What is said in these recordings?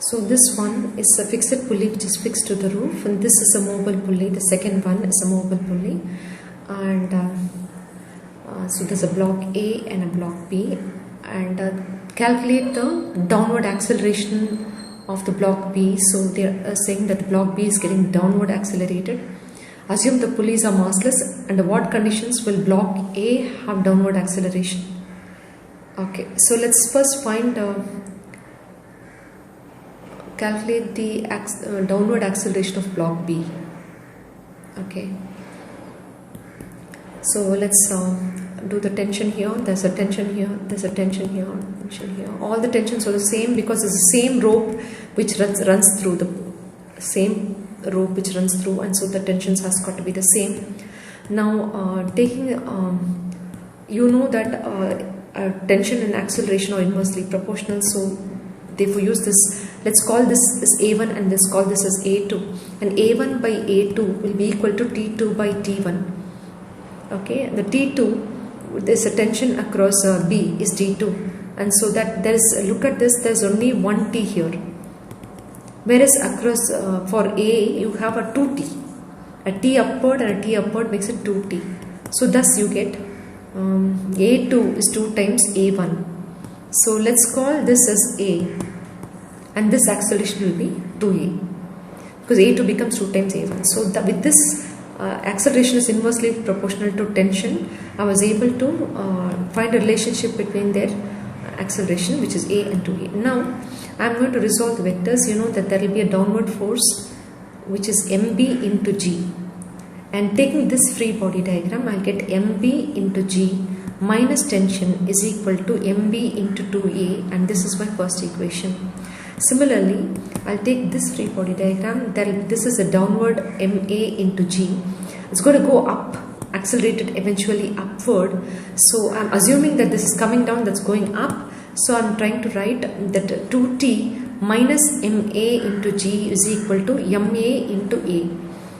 So this one is a fixed pulley which is fixed to the roof, and this is a mobile pulley. The second one is a mobile pulley, and so there's a block A and a block B, and calculate the downward acceleration of the block B. So they are saying that the block B is getting downward accelerated. Assume the pulleys are massless, and what conditions will block A have downward acceleration? Okay, so let's first find calculate the downward acceleration of block B. Okay, so let's do the tension here. There's a tension here, there's a tension here, tension here. All the tensions are the same because it's the same rope which runs through, the same rope which runs through, and so the tensions has got to be the same. Now taking you know that tension and acceleration are inversely proportional, so therefore use this. Let's call this as A1 and let's call this as A2, and A1 by A2 will be equal to T2 by T1. Okay, the T2, there's a tension across B is T2, and so that there is, look at this, there's only one T here, whereas across for A you have a 2T, a T upward and a T upward makes it 2T. So thus you get A2 is 2 times A1. So let's call this as A, and this acceleration will be 2A, because A2 becomes 2 times A1. So with this acceleration is inversely proportional to tension, I was able to find a relationship between their acceleration, which is A and 2A. Now I am going to resolve the vectors. You know that there will be a downward force which is MB into G, and taking this free body diagram, I'll get MB into G minus tension is equal to MB into 2A, and this is my first equation. Similarly, I'll take this free body diagram. This is a downward MA into G. It's going to go up, accelerated eventually upward. So I'm assuming that this is coming down, that's going up. So I'm trying to write that 2T minus MA into G is equal to MA into A.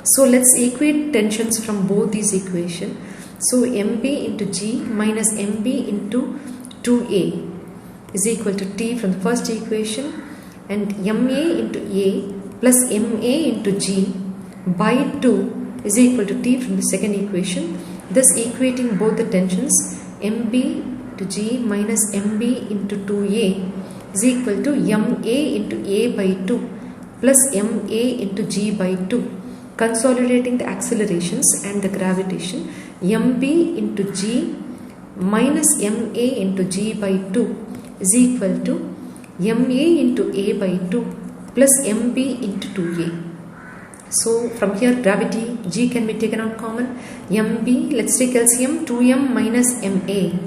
So let's equate tensions from both these equations. So MB into G minus MB into 2A is equal to T from the first equation, and MA into A plus MA into G by 2 is equal to T from the second equation. Thus equating both the tensions, MB to G minus MB into 2A is equal to MA into A by 2 plus MA into G by 2. Consolidating the accelerations and the gravitation, MB into G minus MA into G by 2 is equal to MA into A by 2 plus MB into 2A. So from here gravity, G can be taken out common. MB, let's take LCM, 2M minus MA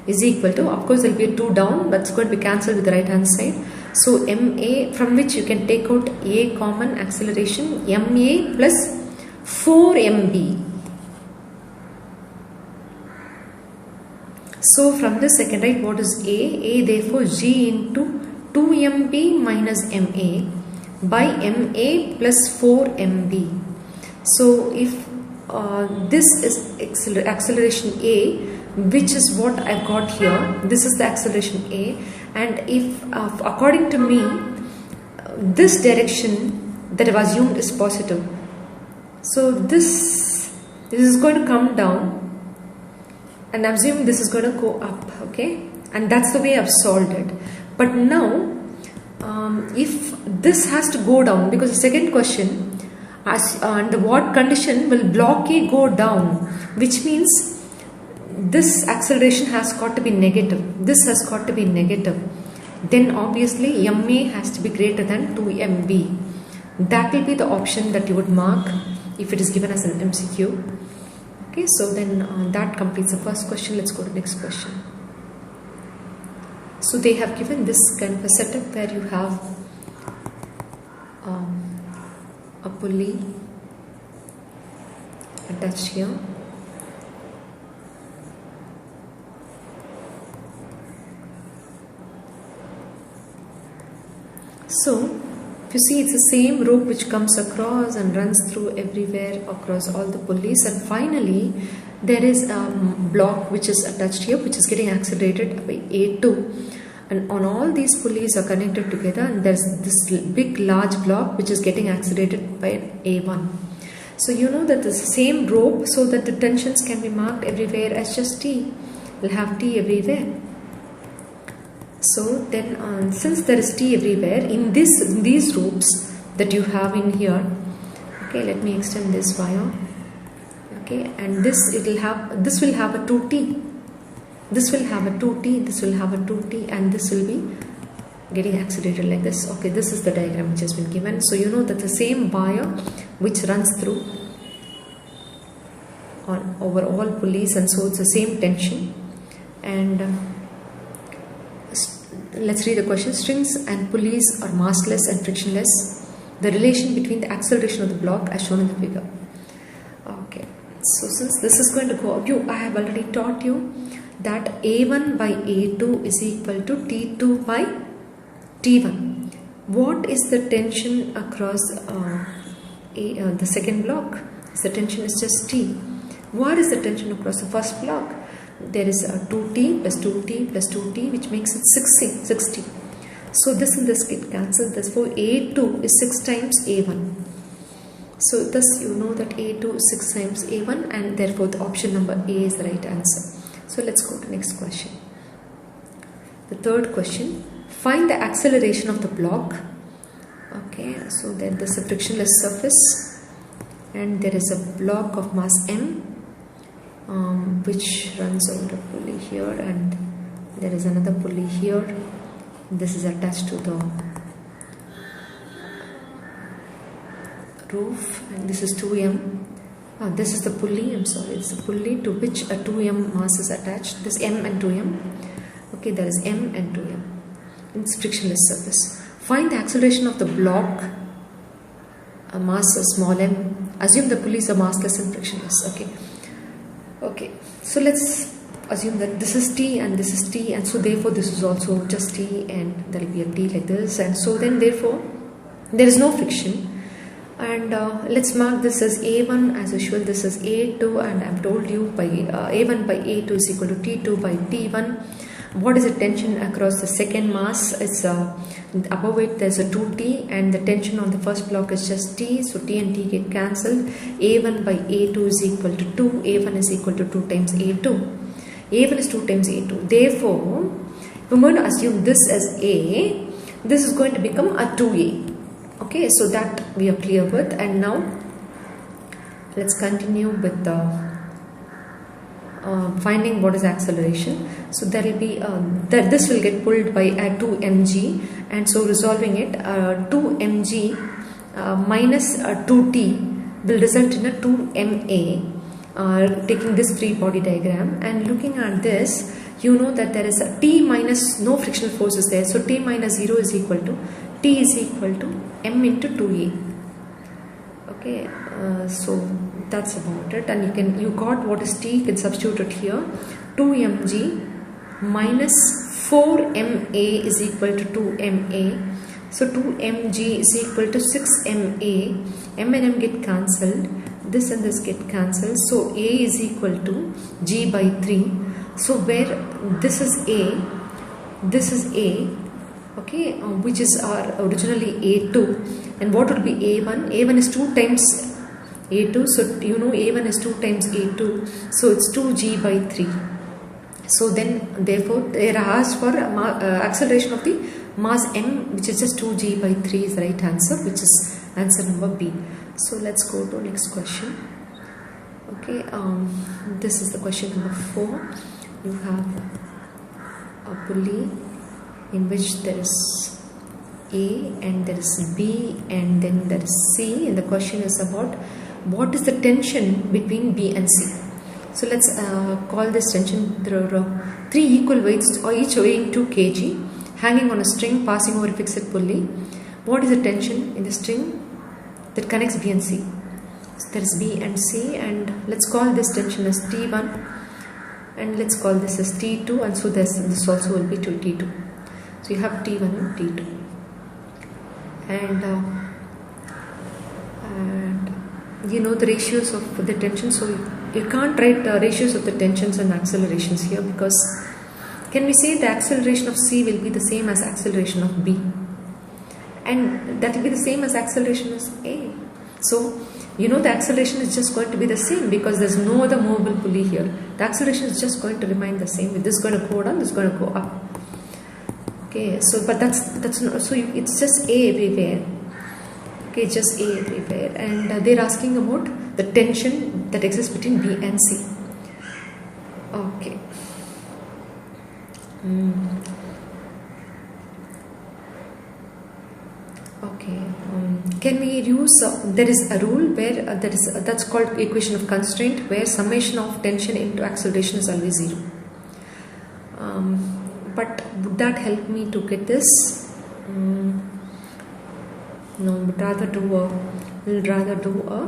is equal to, of course there will be a 2 down, but it's going to be cancelled with the right hand side. So MA, from which you can take out A common, acceleration, MA plus 4MB. So from this I can write what is A therefore G into 2MB minus MA by MA plus 4MB. So if this is acceleration A, which is what I've got here, this is the acceleration A, and if according to me this direction that I've assumed is positive, so this is going to come down, and I'm assuming this is going to go up, okay, and that's the way I've solved it. But now if this has to go down, because the second question under what condition will block A go down, which means this acceleration has got to be negative, this has got to be negative, then obviously MA has to be greater than 2MB. That will be the option that you would mark if it is given as an MCQ. Okay, so then that completes the first question. Let's go to the next question. So they have given this kind of a setup where you have a pulley attached here. So if you see, it's the same rope which comes across and runs through everywhere across all the pulleys, and finally there is a block which is attached here which is getting accelerated by A2, and on all these pulleys are connected together, and there's this big large block which is getting accelerated by A1. So you know that it's the same rope, so that the tensions can be marked everywhere as just T. We'll have T everywhere. So then since there is T everywhere in these ropes that you have in here, okay, let me extend this wire, okay, and this will have a 2T, this will have a 2T, this will have a 2T, and this will be getting accelerated like this. Okay, this is the diagram which has been given. So you know that the same wire which runs through over all pulleys, and so it's the same tension. And let's read the question. Strings and pulleys are massless and frictionless. The relation between the acceleration of the block as shown in the figure. Okay, so since this is going to go up, I have already taught you that A1 by A2 is equal to T2 by T1. What is the tension across the second block? The tension is just T. What is the tension across the first block? There is a 2T plus 2T plus 2T, which makes it 60. So this and this get cancelled. Therefore A2 is 6 times A1. So thus you know that A2 is 6 times A1, and therefore the option number A is the right answer. So let's go to next question. The third question. Find the acceleration of the block. Okay, so then there's a frictionless surface, and there is a block of mass M which runs over a pulley here, and there is another pulley here. This is attached to the roof, and this is 2M. This is the pulley, I'm sorry, it's the pulley to which a 2M mass is attached. This M and 2M. Okay, there is M and 2M. It's frictionless surface. Find the acceleration of the block, a mass of small m. Assume the pulleys are massless and frictionless. Okay, so let's assume that this is T and this is T, and so therefore this is also just T, and there will be a T like this, and so then therefore there is no friction. And let's mark this as A1 as usual. This is A2, and I've told you by A1 by A2 is equal to T2 by T1. What is the tension across the second mass? It's above it there's a 2T, and the tension on the first block is just T, so T and T get cancelled. A1 by A2 is equal to 2. A1 is equal to 2 times A2. A1 is 2 times A2. Therefore, if I'm going to assume this as A, this is going to become a 2A. Okay, so that we are clear with. And now let's continue with the finding what is acceleration. So there will be this will get pulled by 2 mg, and so resolving it, 2 mg minus 2t will result in a 2 ma. Taking this free body diagram and looking at this, you know that there is a t minus no frictional force is there, so t minus 0 is equal to t is equal to m into 2a. Okay, so that's about it, and you got what is t, you can substitute it here. 2 mg minus 4 ma is equal to 2 ma. So 2 mg is equal to 6 ma. M and m get cancelled. This and this get cancelled. So a is equal to g by 3. So where this is a, this is a. Okay, which is originally A2, and what would be A1? A1 is 2 times A2, so you know A1 is 2 times A2, so it's 2g by 3. So then therefore they are asked for acceleration of the mass m, which is just 2g by 3 is the right answer, which is answer number B. So let's go to next question. Okay, this is the question number 4. You have a pulley in which there is A and there is B and then there is C, and the question is about what is the tension between B and C. So let's call this tension. There are 3 equal weights, each weighing 2 kg, hanging on a string passing over a fixed pulley. What is the tension in the string that connects B and C? So there is B and C, and let's call this tension as T1, and let's call this as T2, and so this also will be T2. So you have T1 and T2, and you know the ratios of the tension. So you can't write ratios of the tensions and accelerations here, because can we say the acceleration of C will be the same as acceleration of B? And that will be the same as acceleration of A. So, you know the acceleration is just going to be the same because there's no other movable pulley here. The acceleration is just going to remain the same. With this going to go down, this is going to go up. Okay, so but that's not, so it's just A everywhere. Okay, just A everywhere, and they're asking about the tension that exists between B and C. Okay. Okay. Can we use? There is a rule where that's called equation of constraint, where summation of tension into acceleration is always 0. But would that help me to get this? No, but rather do a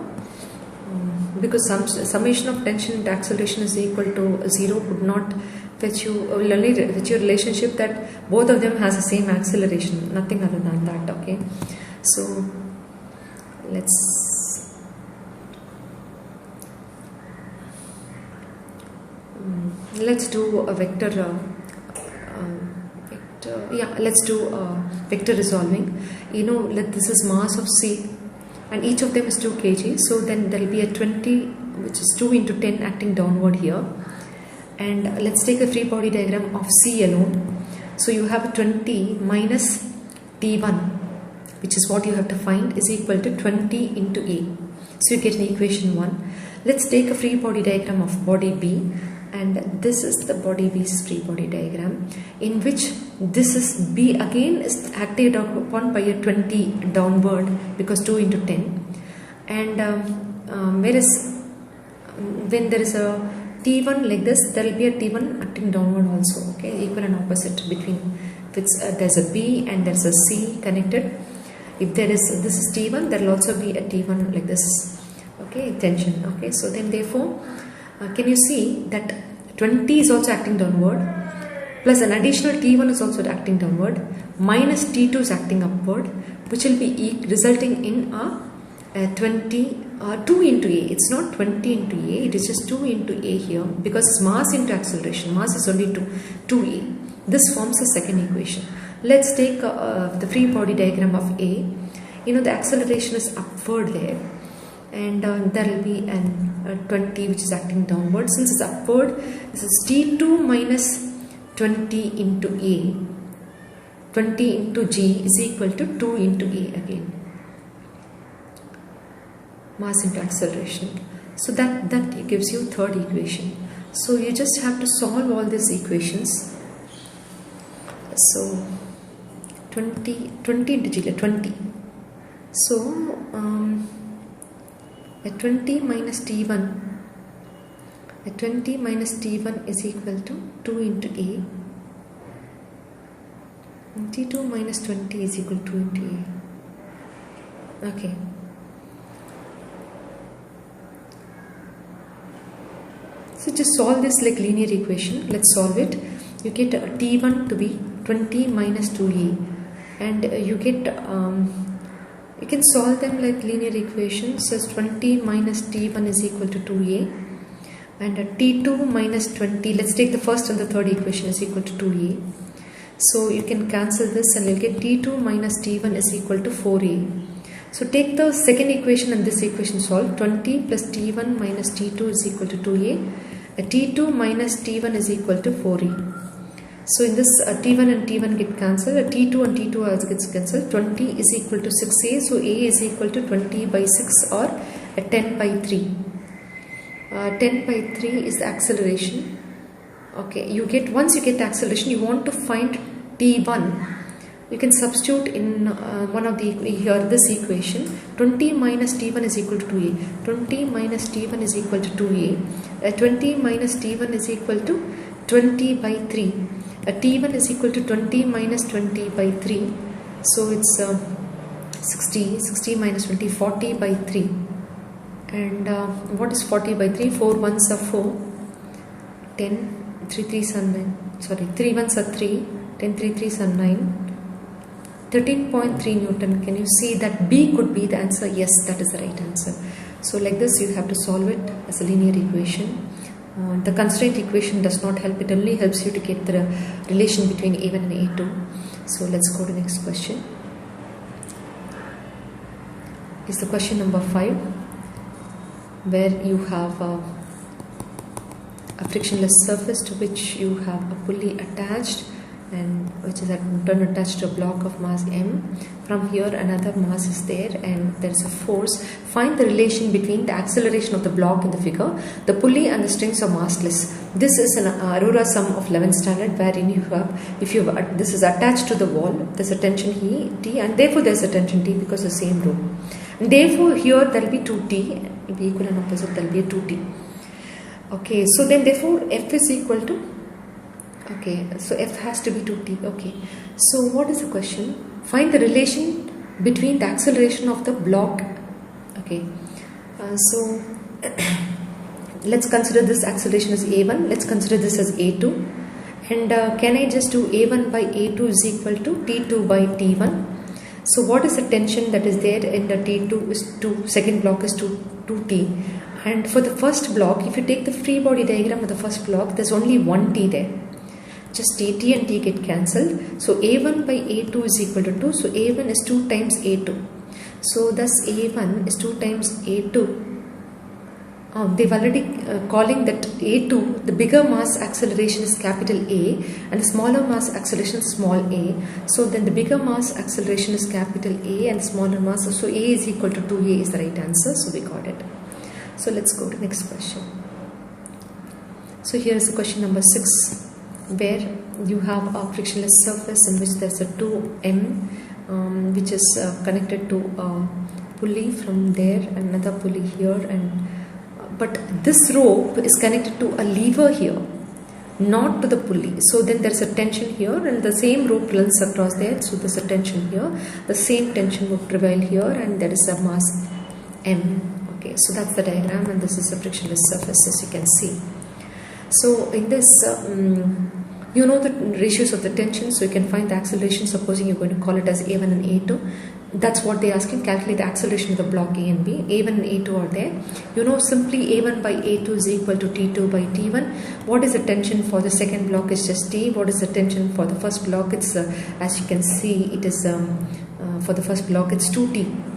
because summation of tension into acceleration is equal to 0 would not fetch you, will only fetch you a relationship that both of them has the same acceleration, nothing other than that. Okay, so let's do a vector. Let's do vector resolving. You know, this is mass of C, and each of them is 2 kg. So then there will be a 20, which is 2 into 10 acting downward here. And let's take a free body diagram of C alone. So you have 20 minus T1, which is what you have to find, is equal to 20 into A. So you get an equation 1. Let's take a free body diagram of body B. And this is the body B's free body diagram, in which this is B again is acted upon by a 20 downward because 2 into 10. And whereas when there is a T1 like this, there will be a T1 acting downward also. Okay, equal and opposite between. If there's a B and there's a C connected, if this is T1, there will also be a T1 like this. Okay, tension. Okay, so then therefore, can you see that 20 is also acting downward, plus an additional T1 is also acting downward, minus T2 is acting upward, which will be resulting in a 2 into A. It's not 20 into A, it is just 2 into A here, because it's mass into acceleration. Mass is only 2A. This forms the second equation. Let's take the free body diagram of A. You know, the acceleration is upward there, and there will be an 20 which is acting downward. Since it's upward, this is T2 minus 20 into A. 20 into G is equal to 2 into A again. Mass into acceleration. So that gives you third equation. So you just have to solve all these equations. So 20 into G, 20. So a 20 minus T1 is equal to 2 into A, and T2 minus 20 is equal to 2 into A. Okay. So just solve this like linear equation. Let's solve it. You get T1 to be 20 minus 2A, and you get you can solve them like linear equations. So 20 minus T1 is equal to 2A, and T2 minus 20, let's take the first and the third equation, is equal to 2A. So you can cancel this and you'll get T2 minus T1 is equal to 4A. So take the second equation and this equation solve. 20 plus T1 minus T2 is equal to 2A. T2 minus T1 is equal to 4A. So in this T1 and T1 get cancelled, T2 and T2 also gets cancelled. 20 is equal to 6A, so A is equal to 20 by 6 or 10 by 3. 10 by 3 is the acceleration. Okay, once you get the acceleration, you want to find T1. You can substitute in one of the here this equation. 20 minus T1 is equal to 2A. 20 minus T1 is equal to 2A. 20 minus T1 is equal to 20 by 3. T1 is equal to 20 minus 20 by 3. So it's 60 minus 20, 40 by 3. And what is 40 by 3? 4 ones are 4. 10, 3 3s are 9. Sorry, 3 ones are 3. 10, 3 3s are 9. 13.3 Newton. Can you see that B could be the answer? Yes, that is the right answer. So like this you have to solve it as a linear equation. The constraint equation does not help. It only helps you to get the relation between A1 and A2. So let's go to the next question. Is the question number 5, where you have a frictionless surface to which you have a pulley attached, and which is attached to a block of mass m. From here another mass is there and there is a force. Find the relation between the acceleration of the block in the figure, the pulley and the strings are massless. This is an Aurora sum of 11th standard, wherein you have, this is attached to the wall, there's a tension T, and therefore there's a tension T because the same rope. And therefore here there will be 2T, it will be equal and opposite, there will be a 2T. Okay, so then therefore F is equal to, okay, so F has to be 2T. Okay, so what is the question? Find the relation between the acceleration of the block. Okay, so let's consider this acceleration as A1, let's consider this as A2, and can I just do A1 by A2 is equal to T2 by T1. So what is the tension that is there in the T2 is 2, second block is 2T. And for the first block, if you take the free body diagram of the first block, there's only one T there. Just T and T get cancelled. So A1 by A2 is equal to 2. So A1 is 2 times A2. So thus A1 is 2 times A2. They've already calling that A2, the bigger mass acceleration is capital A and the smaller mass acceleration is small a. So then the bigger mass acceleration is capital A and the smaller mass. So A is equal to 2A is the right answer. So we got it. So let's go to the next question. So here is the question number 6, where you have a frictionless surface in which there's a 2M which is connected to a pulley from there, another pulley here, and but this rope is connected to a lever here, not to the pulley. So then there's a tension here and the same rope runs across there. So there's a tension here, the same tension would prevail here, and there is a mass M. Okay, so that's the diagram, and this is a frictionless surface, as you can see. So in this, you know the ratios of the tension, so you can find the acceleration. Supposing you're going to call it as A1 and A2. That's what they're asking. Calculate the acceleration of the block A and B. A1 and A2 are there. You know simply A1 by A2 is equal to T2 by T1. What is the tension for the second block is just T. What is the tension for the first block? It's as you can see, it is for the first block it's 2T.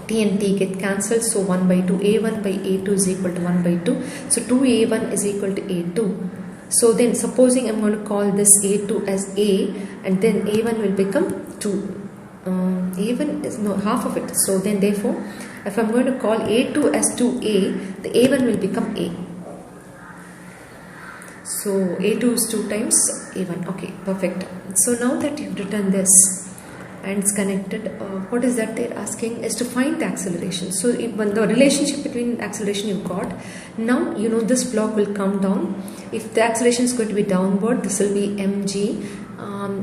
T and T get cancelled, so 1 by 2. A1 by A2 is equal to 1 by 2. So 2A1 is equal to A2. So then supposing I'm going to call this A2 as A, and then A1 will become 2. A1 is no half of it. So then therefore, if I'm going to call A2 as 2A, the A1 will become A. So A2 is 2 times A1. Okay, perfect. So now that you've written this and it's connected, what is that they're asking is to find the acceleration. So when the relationship between acceleration you've got, now you know this block will come down. If the acceleration is going to be downward, this will be mg.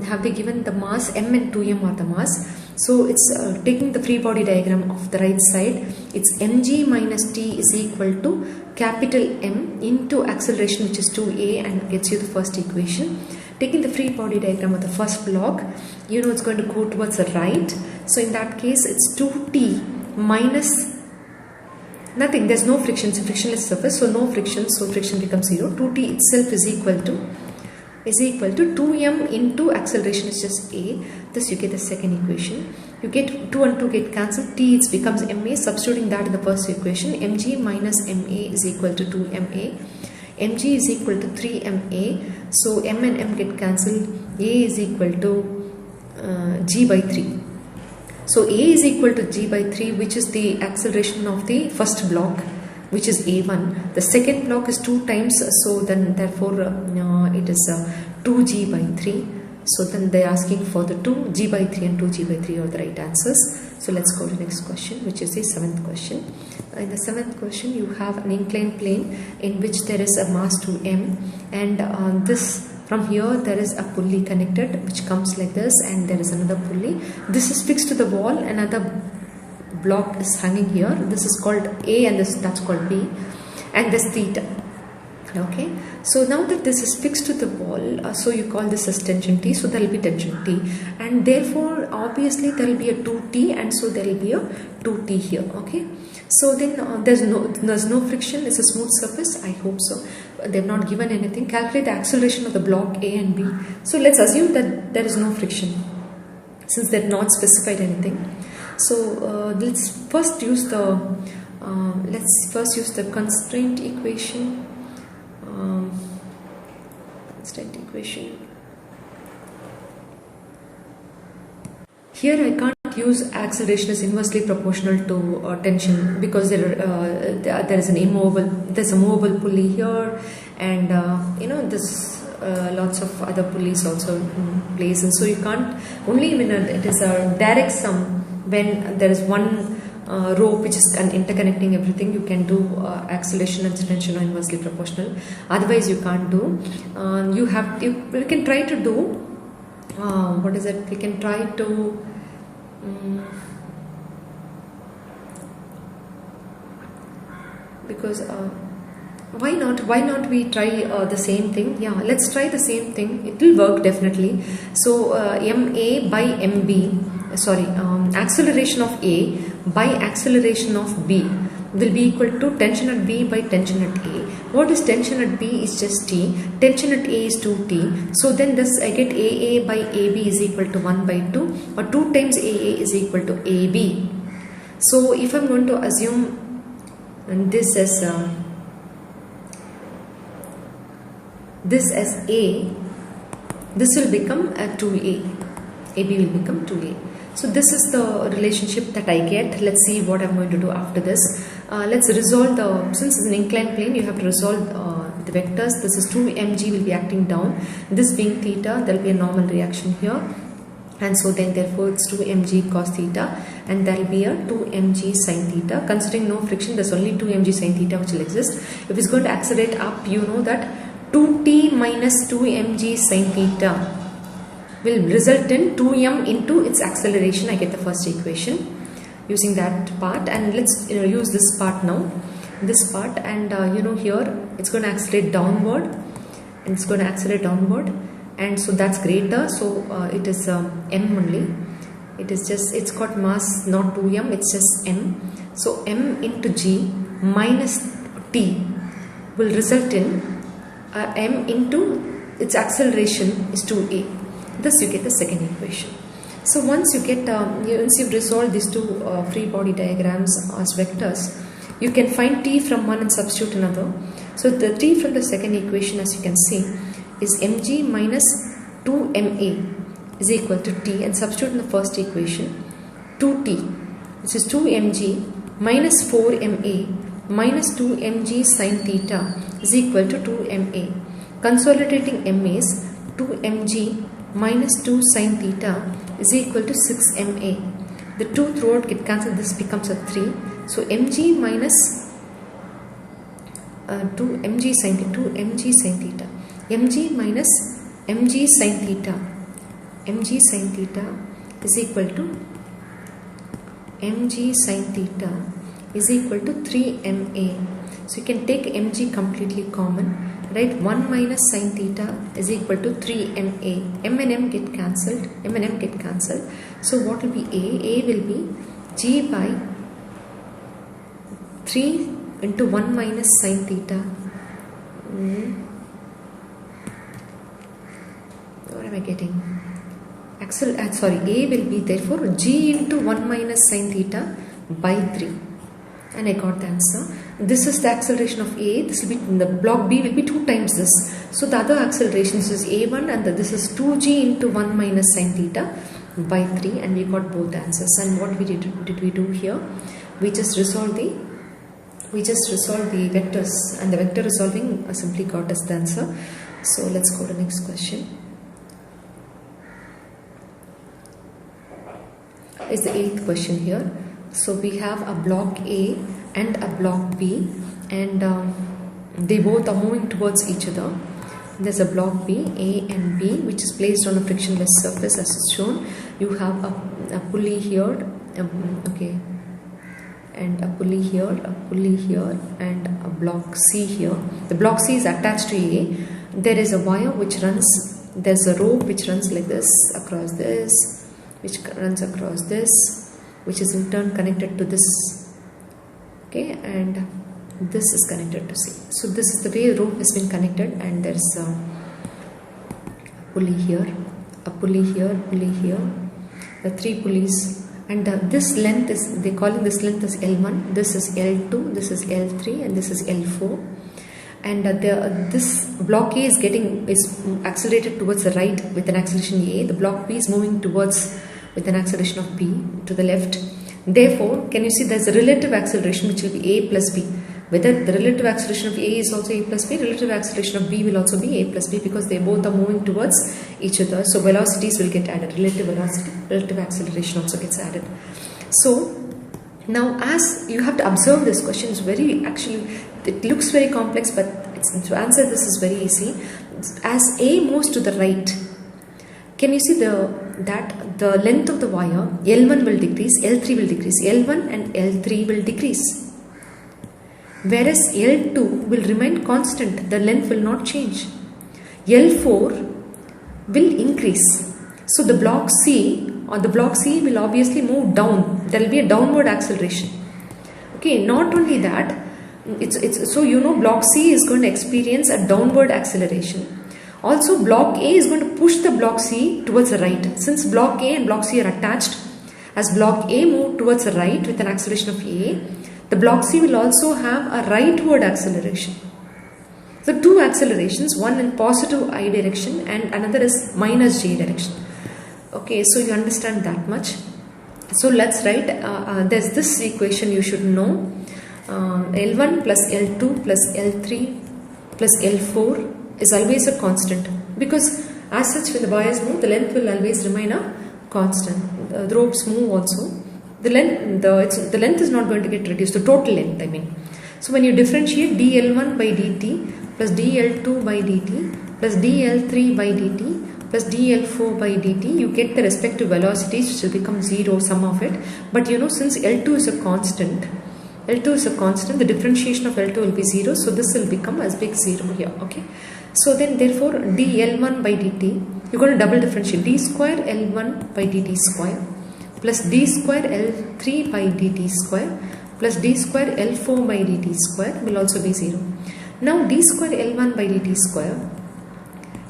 Have they given the mass? M and 2m are the mass. So it's taking the free body diagram of the right side. It's mg minus t is equal to capital M into acceleration, which is 2a, and gets you the first equation. Taking the free body diagram of the first block, you know it's going to go towards the right. So in that case, it's 2t minus nothing. There's no friction. It's a frictionless surface, so no friction. So friction becomes 0. 2t itself is equal to 2m into acceleration is just a. Thus you get the second equation. You get 2 and 2 get cancelled. T it becomes ma. Substituting that in the first equation, mg minus ma is equal to 2ma. mg is equal to 3ma. So m and m get cancelled. A is equal to g by 3. So A is equal to g by 3, which is the acceleration of the first block, which is A1. The second block is 2 times, so then therefore it is 2g by 3. So then they are asking for the 2g by 3 and 2g by 3 are the right answers. So let's go to the next question, which is the 7th question. In the 7th question, you have an inclined plane in which there is a mass 2m, and this from here there is a pulley connected which comes like this, and there is another pulley. This is fixed to the wall, another block is hanging here. This is called A and that's called B, and this theta. Okay, so now that this is fixed to the wall, so you call this as tension T, so there will be tension T, and therefore obviously there will be a 2T, and so there will be a 2T here. Okay, so then there's no friction, it's a smooth surface, I hope so. They've not given anything. Calculate the acceleration of the block A and B. So let's assume that there is no friction since they've not specified anything. So let's first use the constraint equation. Constraint equation. Here I can't use acceleration as inversely proportional to tension because there is there's a movable pulley here, and this lots of other pulleys also in place, and so you can't, only when it is a direct sum, when there is one rope which is interconnecting everything, you can do acceleration and tension are inversely proportional. Otherwise you can't do. You can try to do what is it? We can try to because why not we try the same thing? Yeah, let's try the same thing. It will work definitely. So MA by MB, acceleration of A by acceleration of B will be equal to tension at B by tension at A. What is tension at B is just T. Tension at A is 2T. So then this I get AA by AB is equal to 1 by 2, or 2 times AA is equal to AB. So if I'm going to assume this as A, this will become a 2A. AB will become 2A. So this is the relationship that I get. Let's see what I'm going to do after this. Let's resolve since it's an inclined plane, you have to resolve the vectors. This is 2mg will be acting down. This being theta, there will be a normal reaction here. And so then therefore it's 2mg cos theta, and there will be a 2mg sin theta. Considering no friction, there's only 2mg sin theta which will exist. If it's going to accelerate up, you know that 2t minus 2mg sin theta will result in 2m into its acceleration. I get the first equation using that part, and let's use this part now. This part, and here it's going to accelerate downward, and it's going to accelerate downward, and so that's greater. So it is m only. It's got mass not 2m, it's just m. So m into g minus t will result in m into its acceleration is 2a. Thus you get the second equation. So once you get once you've resolved these two free body diagrams as vectors, you can find t from one and substitute another. So the t from the second equation, as you can see, is mg minus 2ma is equal to t, and substitute in the first equation 2t, which is 2mg minus 4ma minus 2mg sin theta is equal to 2ma. Consolidating m is 2mg minus 2 sin theta is equal to 6ma. The 2 throughout get cancelled, this becomes a 3. So mg minus 2mg sin theta, mg minus mg sin theta is equal to mg sin theta is equal to 3ma. So you can take mg completely common. Right, 1 minus sin theta is equal to 3ma. M and m get cancelled. So what will be A? A will be g by 3 into 1 minus sin theta. What am I getting? A will be therefore g into 1 minus sin theta by 3. And I got the answer. This is the acceleration of A. This will be in the block B will be 2 times this. So the other accelerations is A1, and this is 2g into 1 minus sin theta by 3, and we got both answers. And what we did we do here? We just resolved the vectors, and the vector resolving simply got us the answer. So let's go to the next question. It's the 8th question here. So we have a block A and a block B, and they both are moving towards each other. There's a block B, A and B, which is placed on a frictionless surface as is shown. You have a pulley here. Okay, and a pulley here, and a block C here. The block C is attached to A. There is a wire which runs, there's a rope which runs like this, across this, which runs across this, which is in turn connected to this. Okay, and this is connected to C. So this is the way the rope has been connected, and there's a pulley here, the 3 pulleys, and this length is, they calling this length as L1, this is L2, this is L3, and this is L4. And this block A is accelerated towards the right with an acceleration A. The block B is moving towards with an acceleration of B to the left. Therefore, can you see there's a relative acceleration which will be A plus B. Whether the relative acceleration of A is also A plus B, relative acceleration of B will also be A plus B, because they both are moving towards each other. So velocities will get added. Relative velocity, relative acceleration also gets added. So now, as you have to observe this question, it's very, actually it looks very complex, but to answer this is very easy. As A moves to the right, can you see that the length of the wire L1 will decrease, L3 will decrease, L1 and L3 will decrease. Whereas L2 will remain constant, the length will not change. L4 will increase. So the block C will obviously move down. There will be a downward acceleration. Okay, not only that, so you know block C is going to experience a downward acceleration. Also, block A is going to push the block C towards the right. Since block A and block C are attached, as block A moves towards the right with an acceleration of A, the block C will also have a rightward acceleration. So 2 accelerations, one in positive I direction and another is minus J direction. Okay, so you understand that much. So let's write, there's this equation you should know. L1 plus L2 plus L3 plus L4 is always a constant, because as such when the wires move, the length will always remain a constant. The ropes move also. The length is not going to get reduced, the total length I mean. So when you differentiate dL1 by dt plus dL2 by dt plus dL3 by dt plus dL4 by dt, you get the respective velocities which will become 0, sum of it. But you know, since L2 is a constant, the differentiation of L2 will be 0, so this will become as big 0 here. Okay, so then therefore dL1 by dt, you're going to double differentiate d square L1 by dt square plus d square L3 by dt square plus d square L4 by dt square will also be 0. Now d square L1 by dt square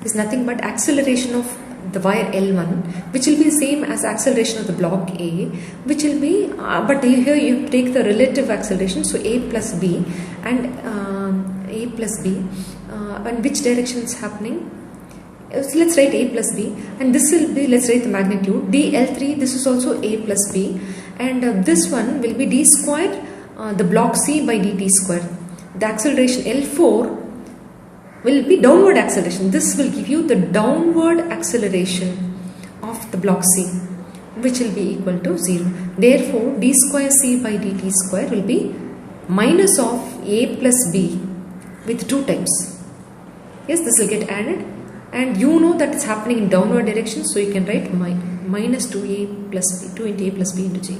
is nothing but acceleration of the wire L1, which will be the same as acceleration of the block A, which will be, but here you take the relative acceleration, so A plus B, and which direction is happening? So let's write A plus B, and this will be, let's write the magnitude dL3, this is also A plus B, and this one will be d square the block C by dt square. The acceleration L4 will be downward acceleration. This will give you the downward acceleration of the block C, which will be equal to 0. Therefore, d square C by dt square will be minus of A plus B with 2 times. Yes, this will get added, and you know that it's happening in downward direction, so you can write minus 2A plus B, 2 into A plus B into J.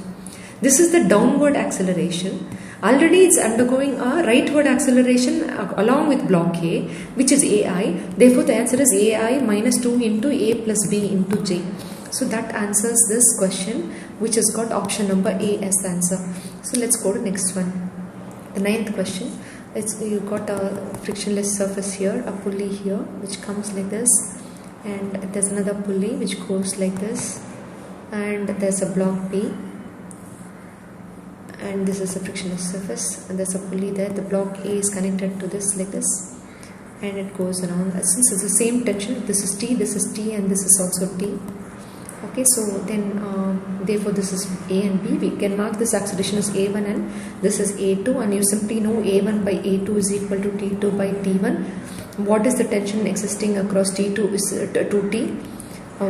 This is the downward acceleration. Already it's undergoing a rightward acceleration along with block A, which is AI. Therefore, the answer is AI minus 2 into A plus B into J. So that answers this question, which has got option number A as the answer. So let's go to next one. The 9th question. You got a frictionless surface here, a pulley here, which comes like this, and there's another pulley which goes like this, and there's a block B. And this is a frictionless surface, and there's a pulley there. The block A is connected to this like this, and it goes around. Since it's the same tension, this is T, and this is also T. Okay, so then therefore this is A and B. We can mark this acceleration as A1 and this is A2, and you simply know A1 by A2 is equal to T2 by T1. What is the tension existing across T2 is to T?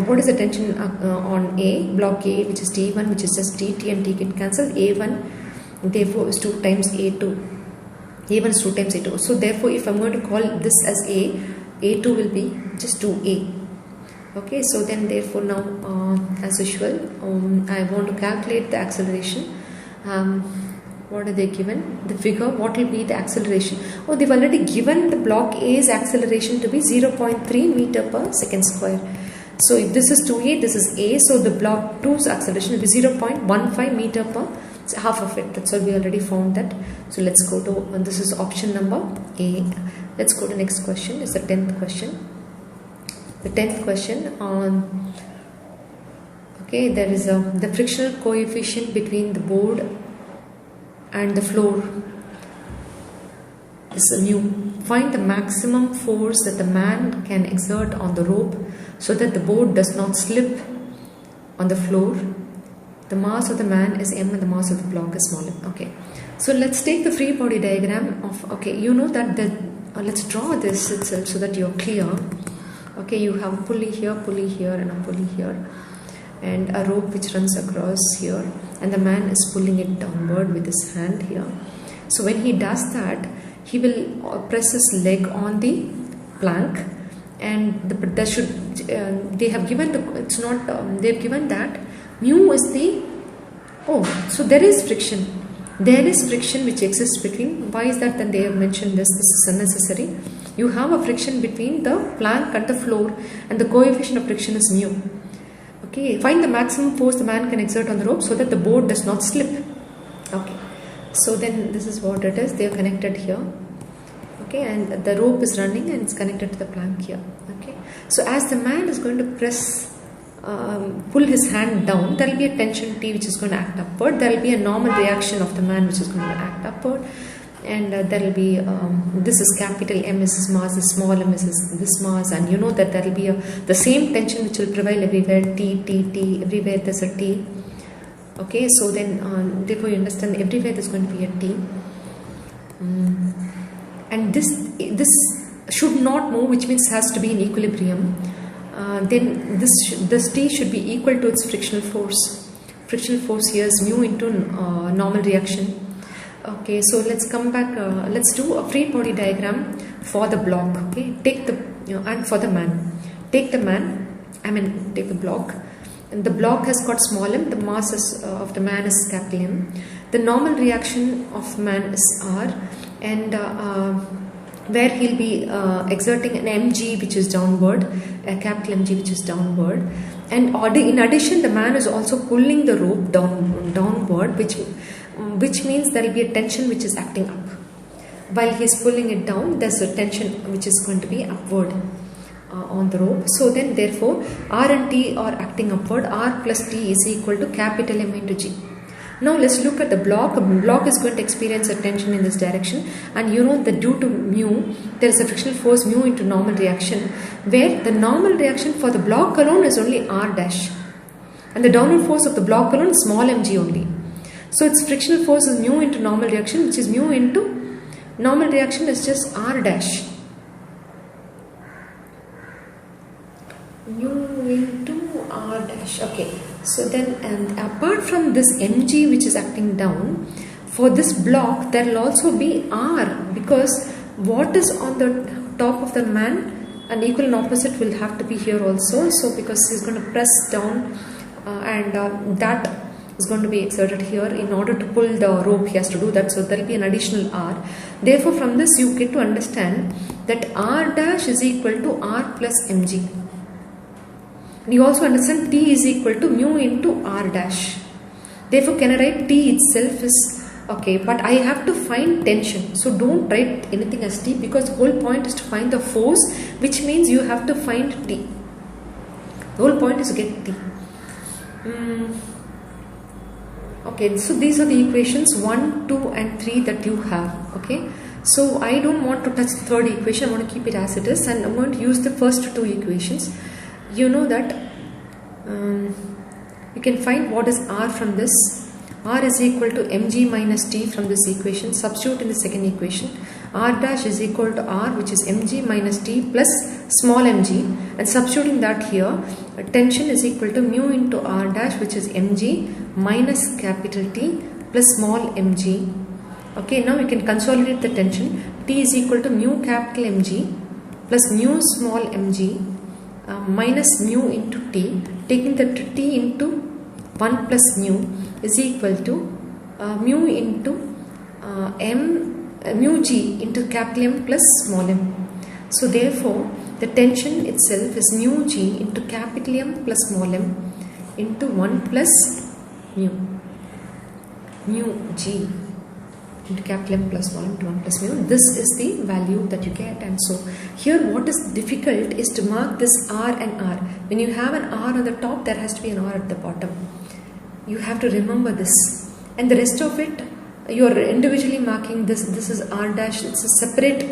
What is the tension on A, block A, which is T1, which is just T and T get cancelled. A1 therefore is 2 times A2. A1 is 2 times A2. So therefore, if I'm going to call this as A, A2 will be just 2A. Okay, so then therefore now as usual, I want to calculate the acceleration. What are they given? The figure, what will be the acceleration? Oh, they've already given the block A's acceleration to be 0.3 meter per second square. So if this is 2A, this is A, so the block 2's acceleration will be 0.15 meter per, so half of it. That's all, we already found that. So let's go to, this is option number A. Let's go to next question. It's the 10th question. The 10th question on, okay, there is the frictional coefficient between the board and the floor is mu. Find the maximum force that the man can exert on the rope so that the board does not slip on the floor. The mass of the man is m and the mass of the block is small m. Okay, so let's take the free body diagram of, okay, you know that the, let's draw this itself so that you're clear. Okay, you have a pulley here and a pulley here, and a rope which runs across here, and the man is pulling it downward with his hand here. So when he does that, he will press his leg on the plank, and there should they have given the, it's not they've given that mu is the, oh, so there is friction. There is friction which exists between, why is that? Then they have mentioned this is unnecessary. You have a friction between the plank and the floor, and the coefficient of friction is mu. Okay, find the maximum force the man can exert on the rope so that the board does not slip. Okay, so then this is what it is. They are connected here. Okay, and the rope is running and it's connected to the plank here. Okay, so as the man is going to press, pull his hand down, there will be a tension T which is going to act upward. There will be a normal reaction of the man which is going to act upward, and there will be this is capital M is his mass, the small m is this mass, and you know that there will be the same tension which will prevail everywhere. T, everywhere there's a T. Okay, so then therefore you understand everywhere there's going to be a T, and this should not move, which means has to be in equilibrium. Then this T should be equal to its frictional force. Frictional force here is mu into normal reaction. Okay, so let's come back. Let's do a free body diagram for the block. Okay, take the, and for the man. Take the man. Take the block. And the block has got small m. The mass of the man is capital M. The normal reaction of man is R, and where he'll be exerting an mg which is downward, a capital Mg which is downward, and in addition the man is also pulling the rope downward, which means there will be a tension which is acting up. While he is pulling it down, there's a tension which is going to be upward on the rope. So then therefore R and T are acting upward. R plus T is equal to capital M into G. Now let's look at the block. A block is going to experience a tension in this direction, and you know that due to mu there is a frictional force mu into normal reaction, where the normal reaction for the block alone is only R dash, and the downward force of the block alone is small mg only. So its frictional force is mu into normal reaction, which is mu into normal reaction is just R dash. Mu into R dash. Okay, so then, and apart from this mg which is acting down, for this block there will also be R, because what is on the top of the man, an equal and opposite will have to be here also. So because he's going to press down, and that is going to be exerted here. In order to pull the rope he has to do that, so there will be an additional R. Therefore from this you get to understand that R dash is equal to R plus mg. You also understand T is equal to mu into R dash. Therefore can I write T itself is, okay, but I have to find tension. So don't write anything as T, because the whole point is to find the force, which means you have to find T. The whole point is to get T. Okay, so these are the equations 1, 2 and 3 that you have. Okay, so I don't want to touch the third equation. I want to keep it as it is, and I'm going to use the first two equations. You know that you can find what is R from this. R is equal to mg minus T from this equation. Substitute in the second equation. R dash is equal to R, which is mg minus T plus small mg, and substituting that here, tension is equal to mu into R dash, which is mg minus capital T plus small mg. Okay, now we can consolidate the tension. T is equal to mu capital Mg plus mu small mg minus mu into T, taking the T into 1 plus mu is equal to mu into mu g into capital M plus small m. So therefore, the tension itself is mu g into capital M plus small m into 1 plus mu g into capital M plus 1 into 1 plus mu. This is the value that you get. And so here what is difficult is to mark this R and R. When you have an R on the top, there has to be an R at the bottom. You have to remember this. And the rest of it, you are individually marking this. This is R dash. It's a separate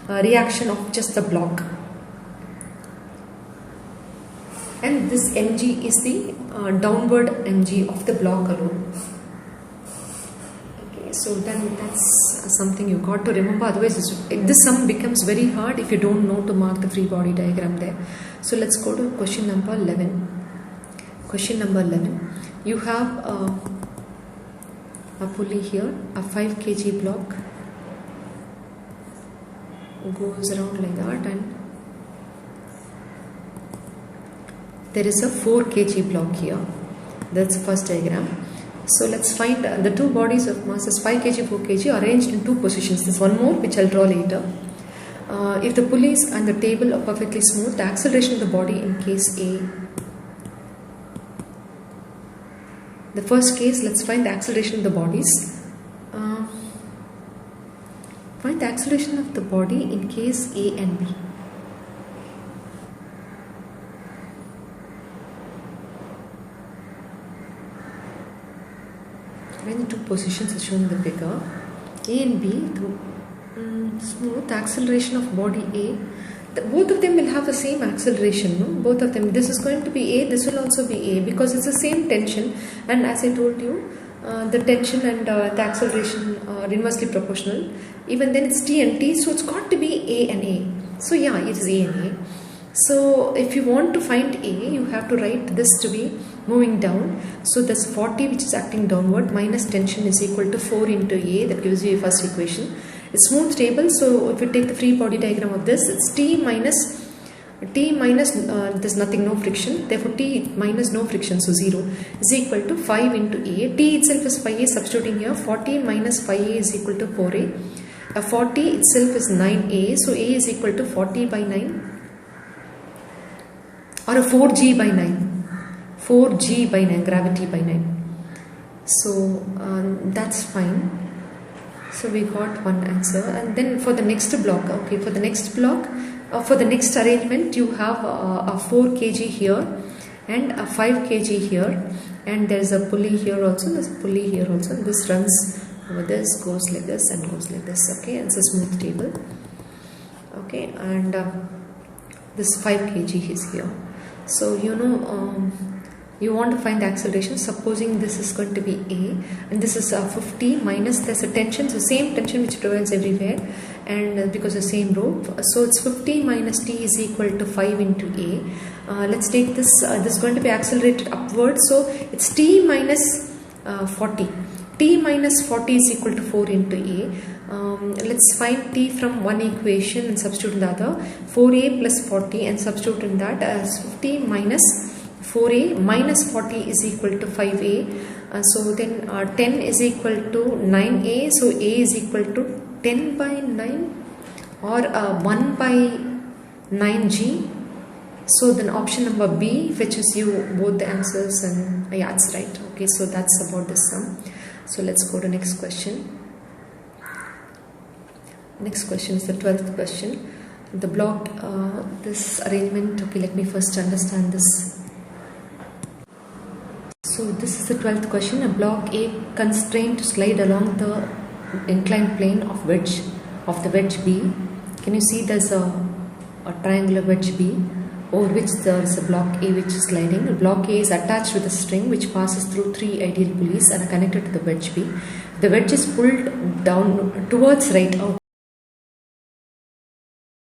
reaction of just the block. And this mg is the downward mg of the block alone. Okay, so then that's something you got to remember. Otherwise, this sum becomes very hard if you don't know to mark the free body diagram there. So let's go to question number 11. Question number 11. You have a pulley here, a 5 kg block goes around like that, and there is a 4 kg block here. That's the first diagram. So let's find the two bodies of masses 5 kg, 4 kg arranged in two positions. There's one more which I'll draw later. If the pulleys and the table are perfectly smooth, the acceleration of the body in case A. The first case, let's find the acceleration of the bodies. Find the acceleration of the body in case A and B. When the two positions are shown in the figure, A and B, smooth acceleration of body A. Both of them will have the same acceleration, no? Both of them. This is going to be A, this will also be A, because it's the same tension. And as I told you, the tension and the acceleration are inversely proportional. Even then it's T and T, so it's got to be A and A. So yeah, it is A and A. So if you want to find A, you have to write this to be moving down. So that's 40 which is acting downward minus tension is equal to 4 into A. That gives you a first equation. It's smooth table, so if you take the free body diagram of this, it's T minus there's nothing, no friction, therefore T minus no friction, so 0 is equal to 5 into A. T itself is 5A, substituting here, 40 minus 5A is equal to 4A. 40 itself is 9A, so A is equal to 40 by 9 or a 4G by 9, 4G by 9, gravity by 9. So that's fine. So we got one answer. And then for the next block, okay, for the next block, for the next arrangement, you have a 4 kg here and a 5 kg here, and there's a pulley here also, there's a pulley here also, and this runs over this, goes like this and goes like this, okay, and it's a smooth table, okay, and this 5 kg is here. So you know, you want to find the acceleration. Supposing this is going to be A and this is 50 minus, there's a tension, so same tension which prevails everywhere, and because the same rope, so it's 50 minus T is equal to 5 into A. Let's take this, this is going to be accelerated upwards, so it's T minus 40. T minus 40 is equal to 4 into A. Let's find T from one equation and substitute in the other. 4A plus 40 and substitute in that as 50 minus 4A minus 40 is equal to 5A. So then 10 is equal to 9A. So A is equal to 10 by 9 or 1 by 9G. So then option number B fetches you both the answers, and yeah, it's right. Okay, so that's about this sum. So let's go to next question. Next question is the 12th question. The block, this arrangement, okay, let me first understand this. So this is the 12th question. A block A constrained to slide along the inclined plane of the wedge B. Can you see there's a triangular wedge B over which there is a block A which is sliding. The block A is attached with a string which passes through 3 ideal pulleys and are connected to the wedge B. The wedge is pulled down towards right out.